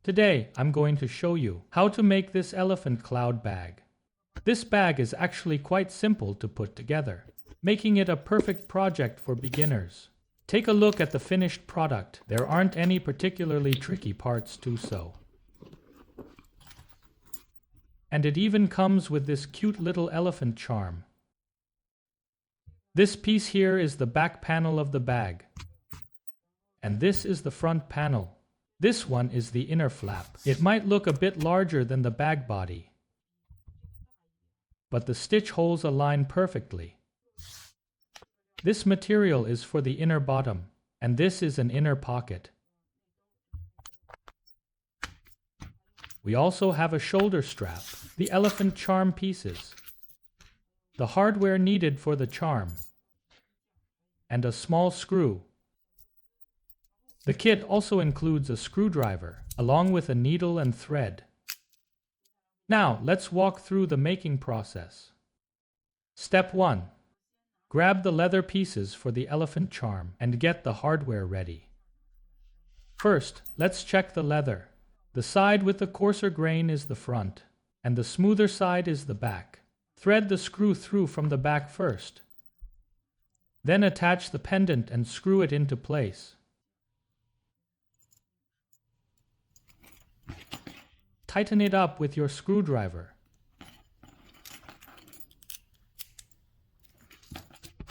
Today, I'm going to show you how to make this elephant cloud bag. This bag is actually quite simple to put together, making it a perfect project for beginners. Take a look at the finished product. There aren't any particularly tricky parts to sew. And it even comes with this cute little elephant charm. This piece here is the back panel of the bag. And this is the front panel. This one is the inner flap. It might look a bit larger than the bag body, but the stitch holes align perfectly. This material is for the inner bottom, and this is an inner pocket. We also have a shoulder strap, the elephant charm pieces, the hardware needed for the charm, and a small screw. The kit also includes a screwdriver, along with a needle and thread. Now, let's walk through the making process. Step 1. Grab the leather pieces for the elephant charm and get the hardware ready. First, let's check the leather. The side with the coarser grain is the front, and the smoother side is the back. Thread the screw through from the back first. Then attach the pendant and screw it into place. Tighten it up with your screwdriver.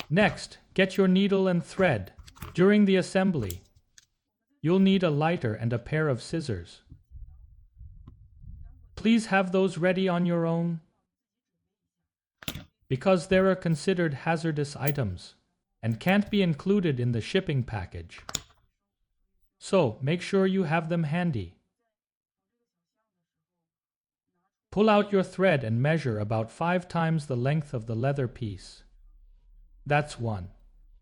Next, get your needle and thread. During the assembly, you'll need a lighter and a pair of scissors. Please have those ready on your own, because they are considered hazardous items and can't be included in the shipping package. So, make sure you have them handy. Pull out your thread and measure about 5 times the length of the leather piece. That's 1,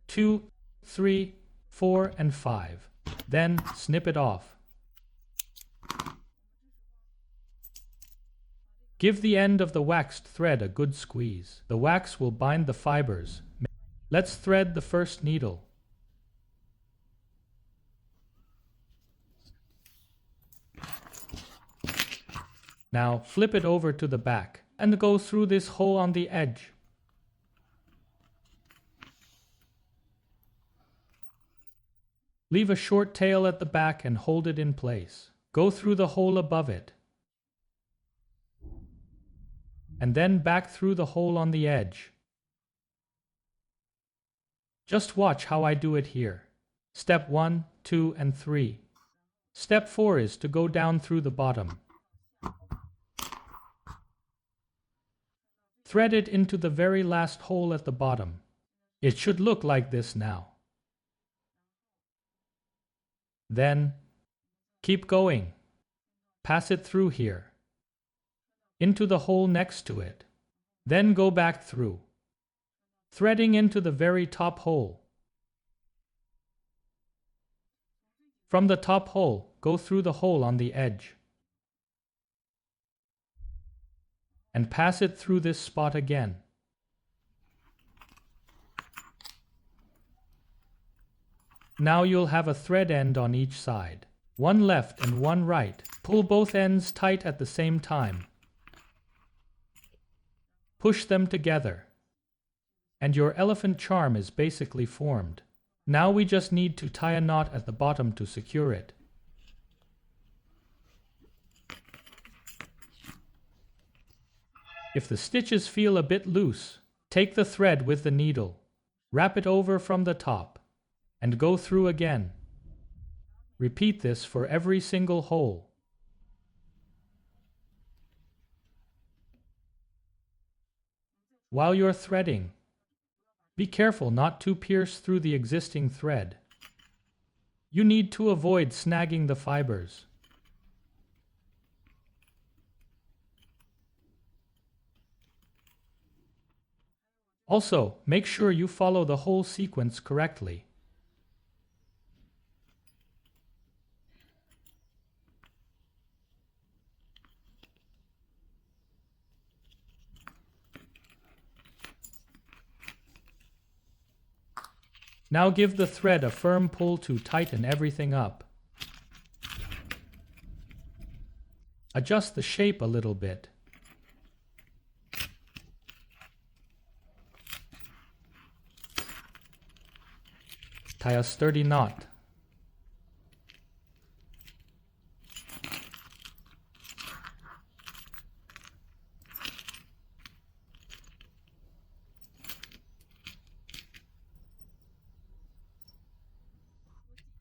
2, 3, 4, and 5. Then snip it off. Give the end of the waxed thread a good squeeze. The wax will bind the fibers. Let's thread the first needle. Now flip it over to the back and go through this hole on the edge. Leave a short tail at the back and hold it in place. Go through the hole above it, and then back through the hole on the edge. Just watch how I do it here. Step 1, 2, and 3. Step 4 is to go down through the bottom. Thread it into the very last hole at the bottom. It should look like this now. Then, keep going. Pass it through here, into the hole next to it. Then go back through, threading into the very top hole. From the top hole, go through the hole on the edge, and pass it through this spot again. Now you'll have a thread end on each side, one left and one right. Pull both ends tight at the same time. Push them together, and your elephant charm is basically formed. Now we just need to tie a knot at the bottom to secure it. If the stitches feel a bit loose, take the thread with the needle, wrap it over from the top, and go through again. Repeat this for every single hole. While you're threading, be careful not to pierce through the existing thread. You need to avoid snagging the fibers. Also, make sure you follow the whole sequence correctly. Now give the thread a firm pull to tighten everything up. Adjust the shape a little bit. Tie a sturdy knot.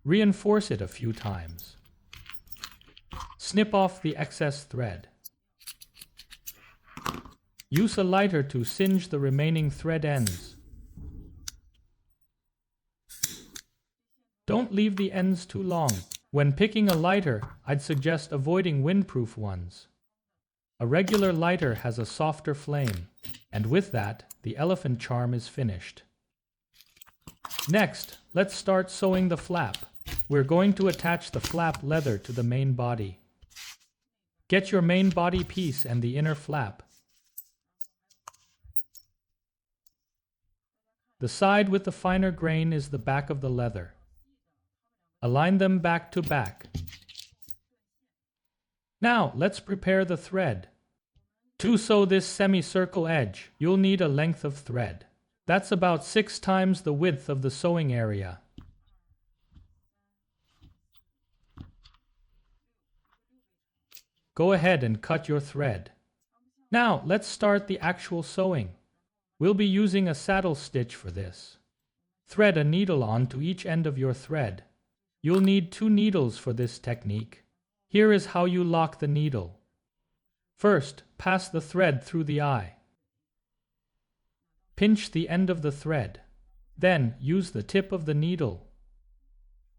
Reinforce it a few times. Snip off the excess thread. Use a lighter to singe the remaining thread ends. Don't leave the ends too long. When picking a lighter, I'd suggest avoiding windproof ones. A regular lighter has a softer flame, and with that, the elephant charm is finished. Next, let's start sewing the flap. We're going to attach the flap leather to the main body. Get your main body piece and the inner flap. The side with the finer grain is the back of the leather. Align them back to back. Now, let's prepare the thread. To sew this semicircle edge, you'll need a length of thread. That's about 6 times the width of the sewing area. Go ahead and cut your thread. Now, let's start the actual sewing. We'll be using a saddle stitch for this. Thread a needle onto each end of your thread. You'll need 2 needles for this technique. Here is how you lock the needle. First, pass the thread through the eye. Pinch the end of the thread. Then, use the tip of the needle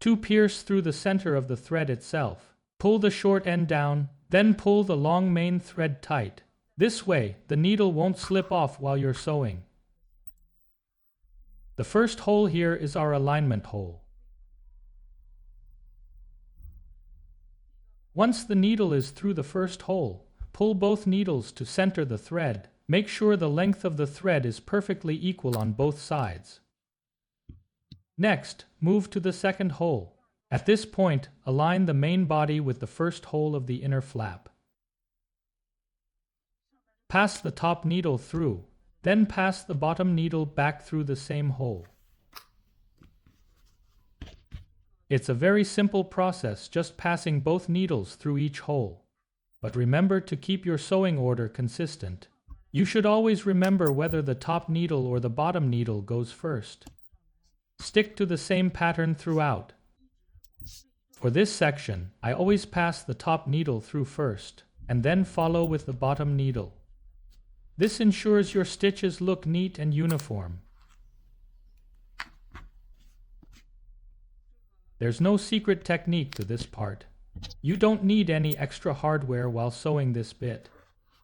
to pierce through the center of the thread itself. Pull the short end down, then pull the long main thread tight. This way, the needle won't slip off while you're sewing. The first hole here is our alignment hole. Once the needle is through the first hole, pull both needles to center the thread. Make sure the length of the thread is perfectly equal on both sides. Next, move to the second hole. At this point, align the main body with the first hole of the inner flap. Pass the top needle through, then pass the bottom needle back through the same hole. It's a very simple process, just passing both needles through each hole. But remember to keep your sewing order consistent. You should always remember whether the top needle or the bottom needle goes first. Stick to the same pattern throughout. For this section, I always pass the top needle through first, and then follow with the bottom needle. This ensures your stitches look neat and uniform. There's no secret technique to this part. You don't need any extra hardware while sewing this bit.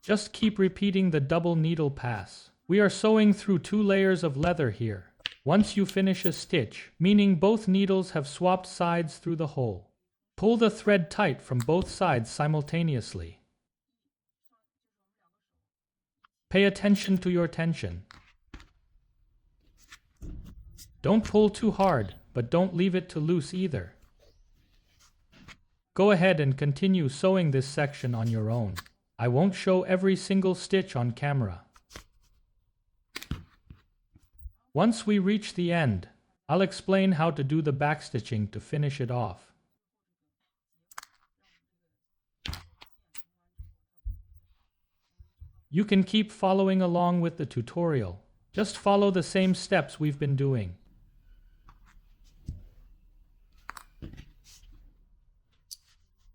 Just keep repeating the double needle pass. We are sewing through 2 layers of leather here. Once you finish a stitch, meaning both needles have swapped sides through the hole, pull the thread tight from both sides simultaneously. Pay attention to your tension. Don't pull too hard, but don't leave it too loose either. Go ahead and continue sewing this section on your own. I won't show every single stitch on camera. Once we reach the end, I'll explain how to do the backstitching to finish it off. You can keep following along with the tutorial. Just follow the same steps we've been doing.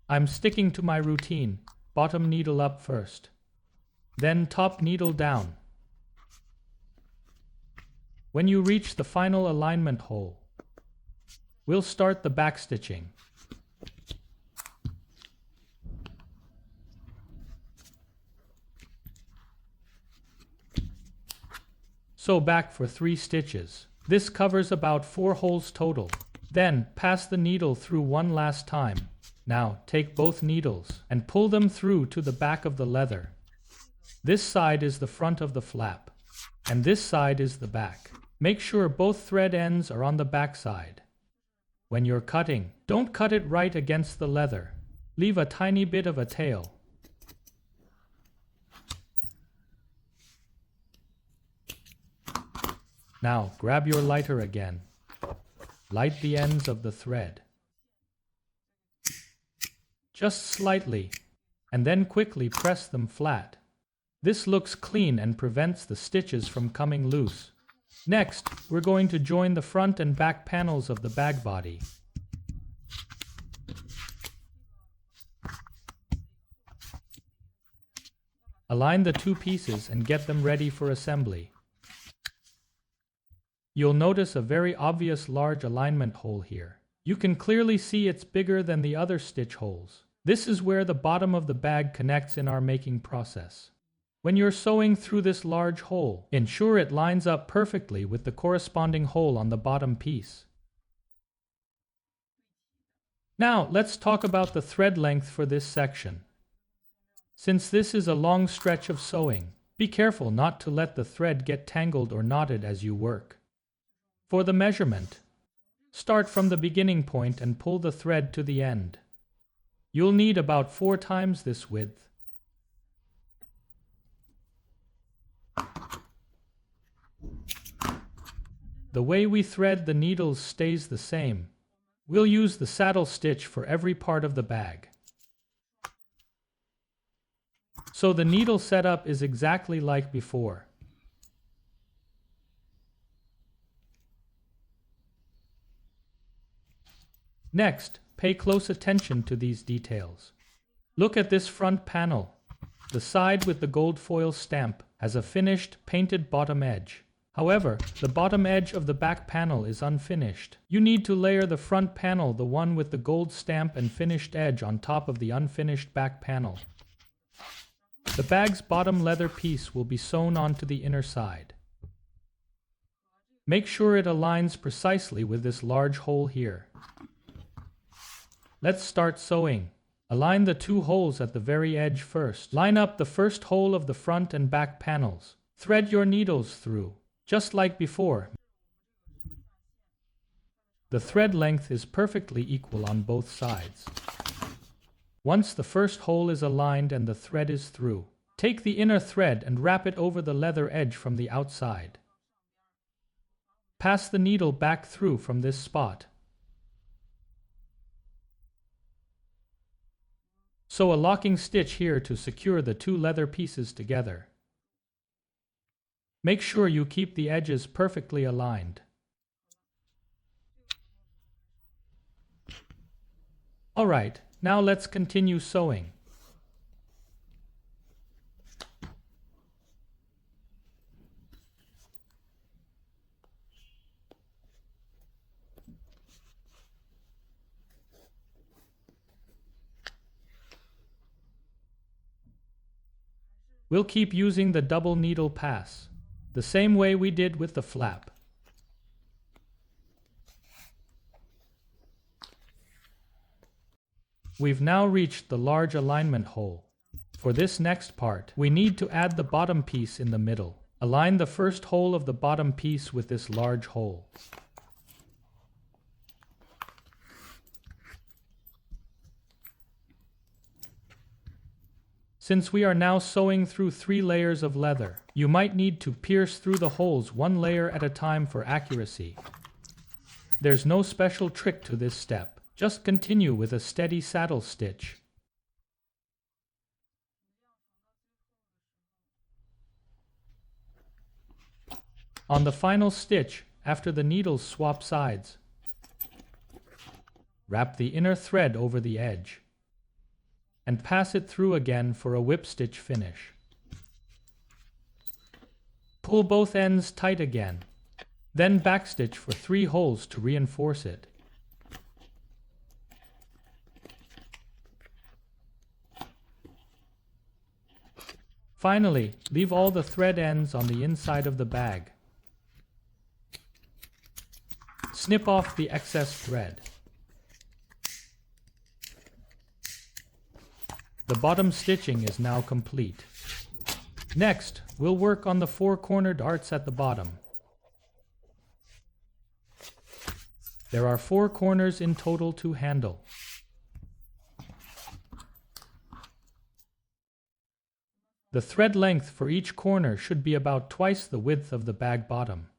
I'm sticking to my routine. Bottom needle up first, then top needle down. When you reach the final alignment hole, we'll start the backstitching. Sew back for 3 stitches. This covers about 4 holes total. Then pass the needle through one last time. Now take both needles and pull them through to the back of the leather. This side is the front of the flap, and this side is the back. Make sure both thread ends are on the back side. When you're cutting, don't cut it right against the leather. Leave a tiny bit of a tail. Now grab your lighter again. Light the ends of the thread. Just slightly, and then quickly press them flat. This looks clean and prevents the stitches from coming loose. Next, we're going to join the front and back panels of the bag body. Align the two pieces and get them ready for assembly. You'll notice a very obvious large alignment hole here. You can clearly see it's bigger than the other stitch holes. This is where the bottom of the bag connects in our making process. When you're sewing through this large hole, ensure it lines up perfectly with the corresponding hole on the bottom piece. Now, let's talk about the thread length for this section. Since this is a long stretch of sewing, be careful not to let the thread get tangled or knotted as you work. For the measurement, start from the beginning point and pull the thread to the end. You'll need about 4 times this width. The way we thread the needles stays the same. We'll use the saddle stitch for every part of the bag. So the needle setup is exactly like before. Next, pay close attention to these details. Look at this front panel. The side with the gold foil stamp has a finished, painted bottom edge. However, the bottom edge of the back panel is unfinished. You need to layer the front panel, the one with the gold stamp and finished edge, on top of the unfinished back panel. The bag's bottom leather piece will be sewn onto the inner side. Make sure it aligns precisely with this large hole here. Let's start sewing. Align the 2 holes at the very edge first. Line up the first hole of the front and back panels. Thread your needles through, just like before. The thread length is perfectly equal on both sides. Once the first hole is aligned and the thread is through, take the inner thread and wrap it over the leather edge from the outside. Pass the needle back through from this spot. Sew a locking stitch here to secure the 2 leather pieces together. Make sure you keep the edges perfectly aligned. Alright, now let's continue sewing. We'll keep using the double needle pass, the same way we did with the flap. We've now reached the large alignment hole. For this next part, we need to add the bottom piece in the middle. Align the first hole of the bottom piece with this large hole. Since we are now sewing through 3 layers of leather, you might need to pierce through the holes 1 layer at a time for accuracy. There's no special trick to this step. Just continue with a steady saddle stitch. On the final stitch, after the needles swap sides, wrap the inner thread over the edge and pass it through again for a whip stitch finish. Pull both ends tight again, then backstitch for 3 holes to reinforce it. Finally, leave all the thread ends on the inside of the bag. Snip off the excess thread. The bottom stitching is now complete. Next, we'll work on the 4 corner darts at the bottom. There are 4 corners in total to handle. The thread length for each corner should be about twice the width of the bag bottom.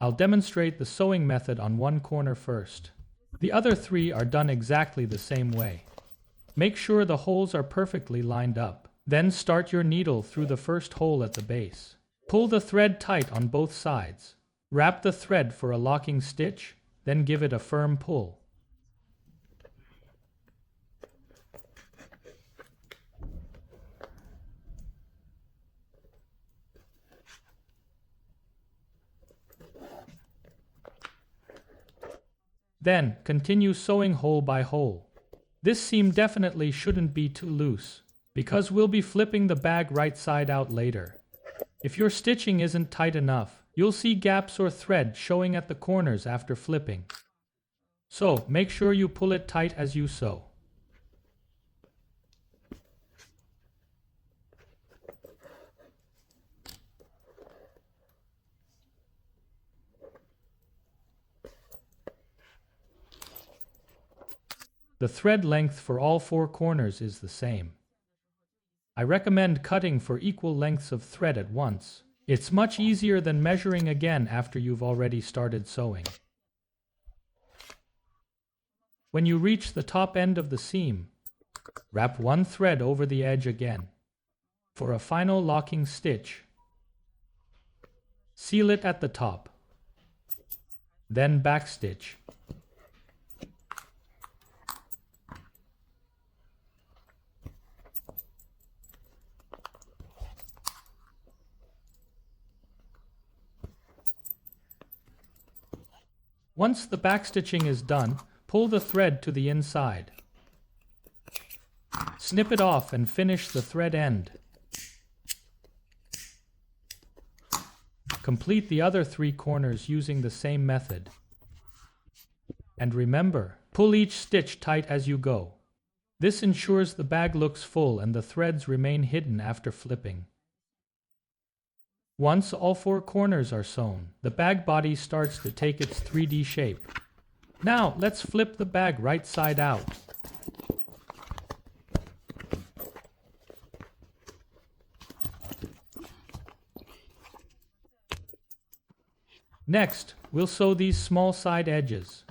I'll demonstrate the sewing method on one corner first. The other three are done exactly the same way. Make sure the holes are perfectly lined up. Then start your needle through the first hole at the base. Pull the thread tight on both sides. Wrap the thread for a locking stitch, then give it a firm pull. Then, continue sewing hole by hole. This seam definitely shouldn't be too loose, because we'll be flipping the bag right side out later. If your stitching isn't tight enough, you'll see gaps or thread showing at the corners after flipping. So, make sure you pull it tight as you sew. The thread length for all four corners is the same. I recommend cutting for equal lengths of thread at once. It's much easier than measuring again after you've already started sewing. When you reach the top end of the seam, wrap one thread over the edge again. For a final locking stitch, seal it at the top, then backstitch. Once the backstitching is done, pull the thread to the inside. Snip it off and finish the thread end. Complete the other three corners using the same method. And remember, pull each stitch tight as you go. This ensures the bag looks full and the threads remain hidden after flipping. Once all four corners are sewn, the bag body starts to take its 3D shape. Now, let's flip the bag right side out. Next, we'll sew these small side edges.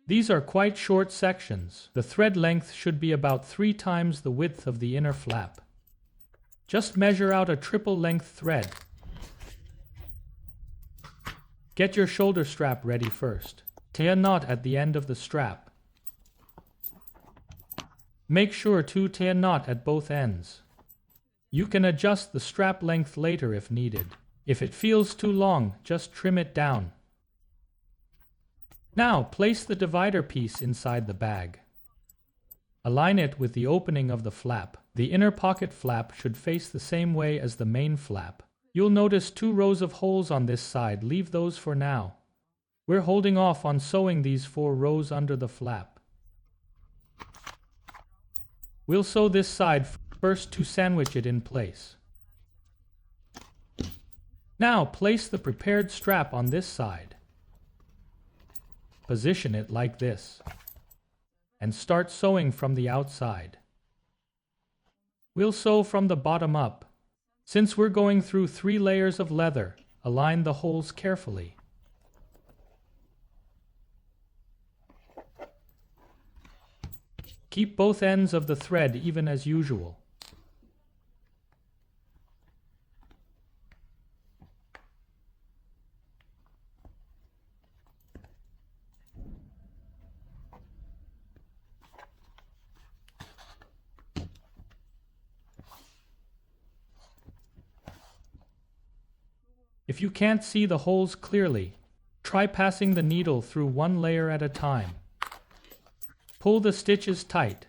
These are quite short sections. The thread length should be about 3 times the width of the inner flap. Just measure out a triple length thread. Get your shoulder strap ready first. Tie a knot at the end of the strap. Make sure to tie a knot at both ends. You can adjust the strap length later if needed. If it feels too long, just trim it down. Now place the divider piece inside the bag. Align it with the opening of the flap. The inner pocket flap should face the same way as the main flap. You'll notice 2 rows of holes on this side. Leave those for now. We're holding off on sewing these 4 rows under the flap. We'll sew this side first to sandwich it in place. Now place the prepared strap on this side. Position it like this. And start sewing from the outside. We'll sew from the bottom up. Since we're going through 3 layers of leather, align the holes carefully. Keep both ends of the thread even as usual. If you can't see the holes clearly, try passing the needle through 1 layer at a time. Pull the stitches tight.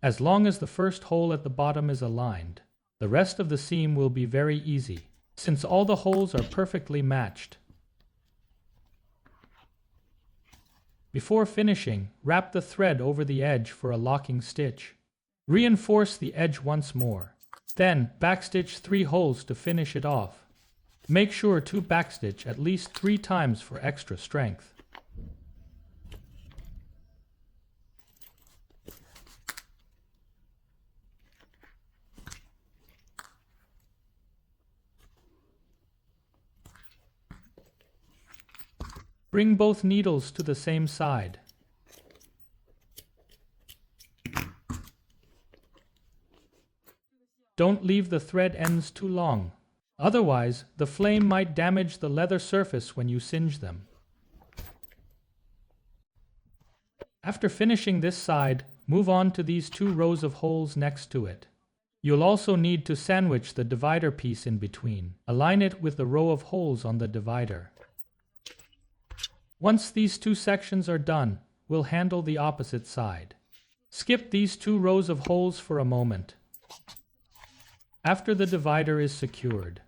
As long as the first hole at the bottom is aligned, the rest of the seam will be very easy, since all the holes are perfectly matched. Before finishing, wrap the thread over the edge for a locking stitch. Reinforce the edge once more. Then, backstitch 3 holes to finish it off. Make sure to backstitch at least 3 times for extra strength. Bring both needles to the same side. Don't leave the thread ends too long. Otherwise, the flame might damage the leather surface when you singe them. After finishing this side, move on to these 2 rows of holes next to it. You'll also need to sandwich the divider piece in between. Align it with the row of holes on the divider. Once these 2 sections are done, we'll handle the opposite side. Skip these 2 rows of holes for a moment. After the divider is secured,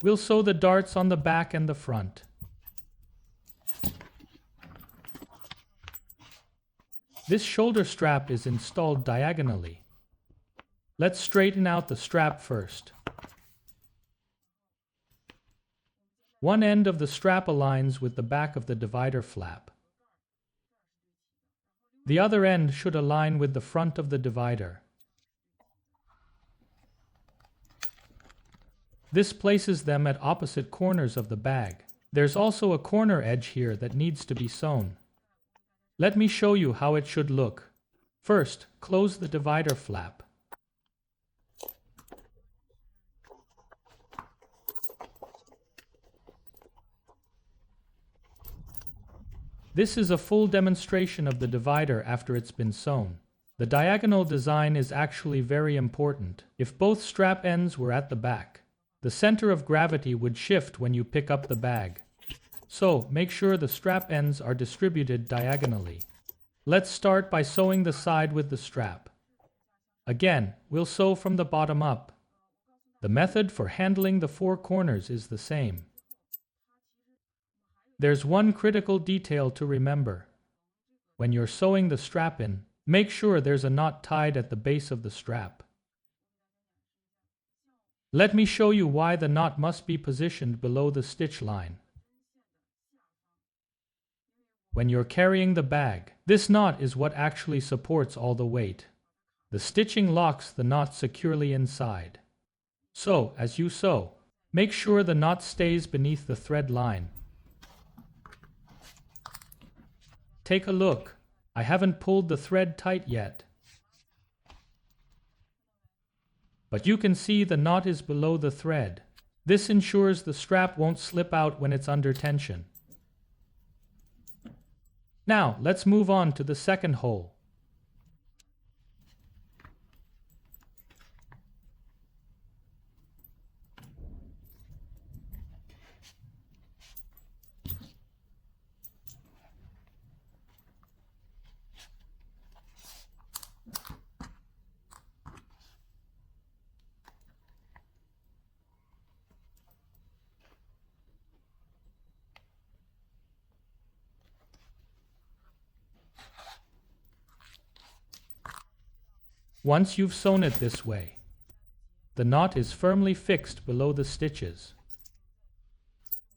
we'll sew the darts on the back and the front. This shoulder strap is installed diagonally. Let's straighten out the strap first. One end of the strap aligns with the back of the divider flap. The other end should align with the front of the divider. This places them at opposite corners of the bag. There's also a corner edge here that needs to be sewn. Let me show you how it should look. First, close the divider flap. This is a full demonstration of the divider after it's been sewn. The diagonal design is actually very important. If both strap ends were at the back, the center of gravity would shift when you pick up the bag. So, make sure the strap ends are distributed diagonally. Let's start by sewing the side with the strap. Again, we'll sew from the bottom up. The method for handling the 4 corners is the same. There's one critical detail to remember. When you're sewing the strap in, make sure there's a knot tied at the base of the strap. Let me show you why the knot must be positioned below the stitch line. When you're carrying the bag, this knot is what actually supports all the weight. The stitching locks the knot securely inside. So, as you sew, make sure the knot stays beneath the thread line. Take a look. I haven't pulled the thread tight yet. But you can see the knot is below the thread. This ensures the strap won't slip out when it's under tension. Now, let's move on to the second hole. Once you've sewn it this way, the knot is firmly fixed below the stitches.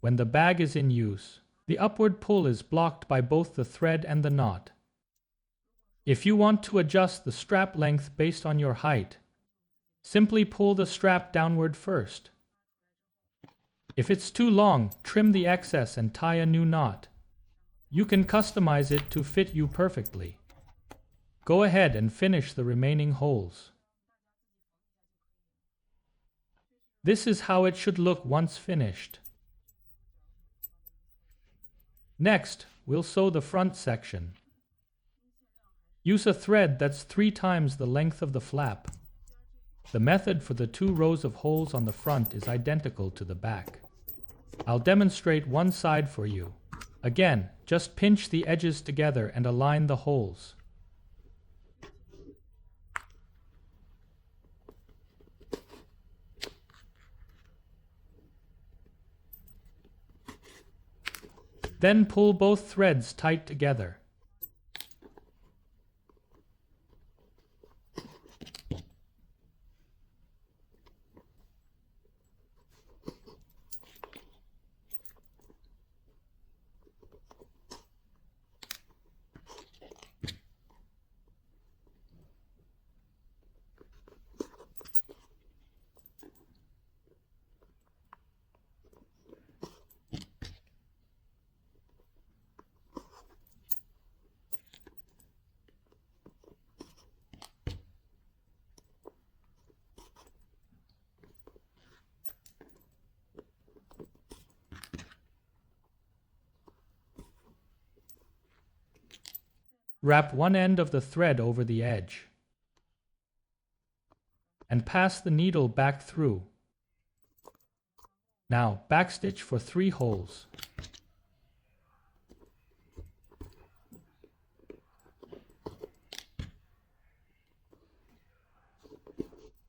When the bag is in use, the upward pull is blocked by both the thread and the knot. If you want to adjust the strap length based on your height, simply pull the strap downward first. If it's too long, trim the excess and tie a new knot. You can customize it to fit you perfectly. Go ahead and finish the remaining holes. This is how it should look once finished. Next, we'll sew the front section. Use a thread that's 3 times the length of the flap. The method for the 2 rows of holes on the front is identical to the back. I'll demonstrate one side for you. Again, just pinch the edges together and align the holes. Then pull both threads tight together. Wrap one end of the thread over the edge and pass the needle back through. Now backstitch for 3 holes.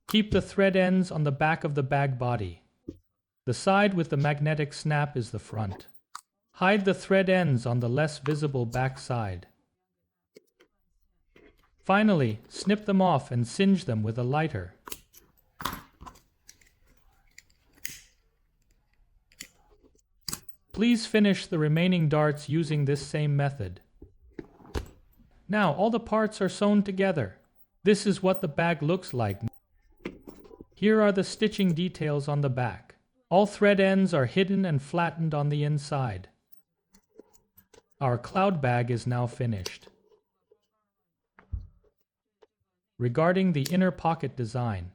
Keep the thread ends on the back of the bag body. The side with the magnetic snap is the front. Hide the thread ends on the less visible back side. Finally, snip them off and singe them with a lighter. Please finish the remaining darts using this same method. Now all the parts are sewn together. This is what the bag looks like. Here are the stitching details on the back. All thread ends are hidden and flattened on the inside. Our cloud bag is now finished. Regarding the inner pocket design,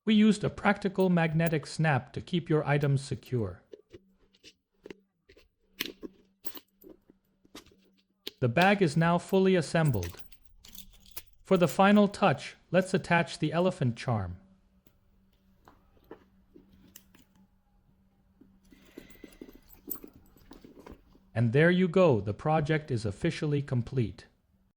we used a practical magnetic snap to keep your items secure. The bag is now fully assembled. For the final touch, let's attach the elephant charm. And there you go, the project is officially complete.